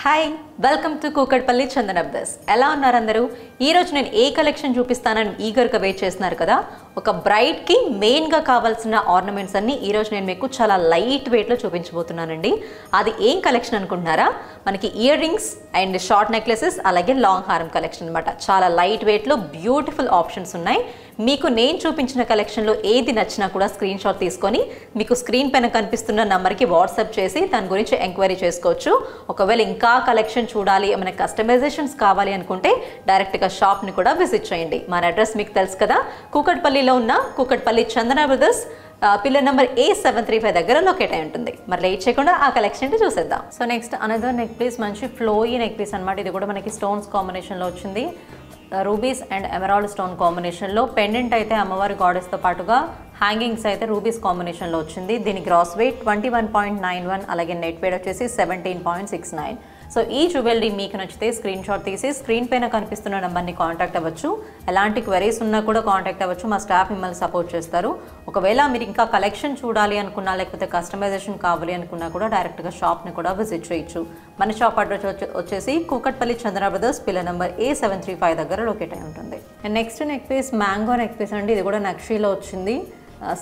Hi welcome to Kukatpally Chandana brothers. ఎలా ఉన్నారు అందరూ? ఈరోజు నేను ఏ కలెక్షన్ చూపిస్తానని ఈగర్గా వెయిట్ చేస్తున్నారు కదా. ఒక బ్రైడ్కి మెయిన్గా కావాల్సిన ఆర్నమెంట్స్ అన్ని ఈరోజు నేను మీకు చాలా లైట్ వెయిట్లో చూపించబోతున్నానండి. అది ఏం కలెక్షన్ అనుకుంటున్నారా? మనకి ear rings and short necklaces అలాగే లాంగ్ హారం కలెక్షన్ అనమాట. చాలా లైట్ వెయిట్లో బ్యూటిఫుల్ ఆప్షన్స్ ఉన్నాయి. మీకు నేను చూపించిన కలెక్షన్లో ఏది నచ్చినా కూడా స్క్రీన్ షాట్ తీసుకొని మీకు స్క్రీన్ పైన కనిపిస్తున్న నెంబర్కి వాట్సాప్ చేసి దాని గురించి ఎంక్వైరీ చేసుకోవచ్చు. ఒకవేళ ఇంకా కలెక్షన్ చూడాలి, ఏమైనా కస్టమైజేషన్స్ కావాలి అనుకుంటే డైరెక్ట్గా షాప్ని కూడా విజిట్ చేయండి. మన అడ్రస్ మీకు తెలుసు కదా, కూకట్పల్లిలో ఉన్న Kukatpally Chandana brothers pillar number A735 దగ్గర లొకేట్ అయి ఉంటుంది. మరి లేట్ చేయకుండా ఆ కలెక్షన్ చూసేద్దాం. So next another neck piece, మంచి ఫ్లోయీ నెక్ పీస్ అనమాట. ఇది కూడా మనకి స్టోన్స్ కాంబినేషన్లో వచ్చింది. రూబీస్ అండ్ ఎమరాల్డ్ స్టోన్ కాంబినేషన్లో పెండెంట్ అయితే అమ్మవారి గాడెస్తో పాటుగా హ్యాంగింగ్స్ అయితే రూబీస్ కాంబినేషన్లో వచ్చింది. దీని గ్రాస్ వెయిట్ 21.91, అలాగే నెట్ వెయిట్ వచ్చేసి 17.69. సో ఈ జ్యువెలరీ మీకు నచ్చితే స్క్రీన్ షాట్ తీసి స్క్రీన్ పైన కనిపిస్తున్న నెంబర్ని కాంటాక్ట్ అవ్వచ్చు. ఎలాంటి క్వెరీస్ ఉన్నా కూడా కాంటాక్ట్ అవ్వచ్చు. మా స్టాఫ్ మిమ్మల్ని సపోర్ట్ చేస్తారు. ఒకవేళ మీరు ఇంకా కలెక్షన్ చూడాలి అనుకున్నా, లేకపోతే కస్టమైజేషన్ కావాలి అనుకున్నా కూడా డైరెక్ట్గా షాప్ని కూడా విజిట్ చేయొచ్చు. మన షాప్ అడ్రస్ వచ్చేసి Kukatpally Chandana brothers pillar number A735 దగ్గర లొకేట్ అయి ఉంటుంది. And next neck piece mango neck piece అండి. ఇది కూడా నక్షీలో వచ్చింది.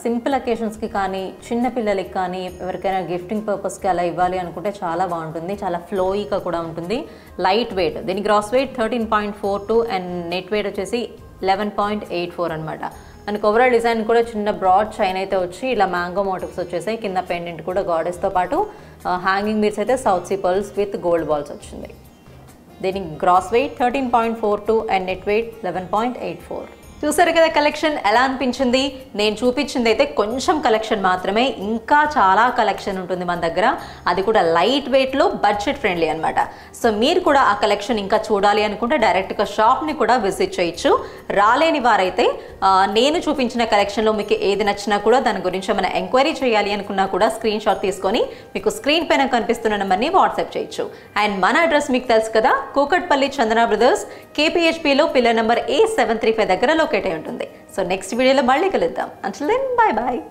సింపుల్ అకేషన్స్కి కానీ చిన్న పిల్లలకి కానీ ఎవరికైనా గిఫ్టింగ్ పర్పస్కి అలా ఇవ్వాలి అనుకుంటే చాలా బాగుంటుంది. చాలా ఫ్లోయిగా కూడా ఉంటుంది. Light weight. దీని gross weight 13.42 and net weight వచ్చేసి 11.84 అనమాట. మనకి ఓవరాల్ డిజైన్ కూడా చిన్న బ్రాడ్ చైన్ అయితే వచ్చి ఇలా మ్యాంగో మోటివ్స్ వచ్చేసాయి. కింద పెండెంట్ కూడా గాడెస్తో పాటు హ్యాంగింగ్ బీడ్స్ అయితే south sea pearls with gold balls వచ్చింది. దీని gross weight 13.42 and net weight 11.84. చూసారు కదా కలెక్షన్ ఎలా అనిపించింది? నేను చూపించింది అయితే కొంచెం కలెక్షన్ మాత్రమే, ఇంకా చాలా కలెక్షన్ ఉంటుంది మన దగ్గర. అది కూడా లైట్ వెయిట్లో బడ్జెట్ ఫ్రెండ్లీ అనమాట. సో మీరు కూడా ఆ కలెక్షన్ ఇంకా చూడాలి అనుకుంటే డైరెక్ట్గా షాప్ని కూడా విజిట్ చేయొచ్చు. రాలేని వారైతే నేను చూపించిన కలెక్షన్లో మీకు ఏది నచ్చినా కూడా దాని గురించి ఏమైనా ఎంక్వైరీ చేయాలి అనుకున్నా కూడా స్క్రీన్ షాట్ తీసుకొని మీకు స్క్రీన్ పైన కనిపిస్తున్న నెంబర్ని వాట్సాప్ చేయొచ్చు. అండ్ మన అడ్రస్ మీకు తెలుసు కదా, Kukatpally Chandana brothers KPHPలో pillar number A735 దగ్గర లొకేట్ అయి ఉంటుంది. సో నెక్స్ట్ వీడియోలో మళ్ళీ కలుద్దాం. Until then bye bye.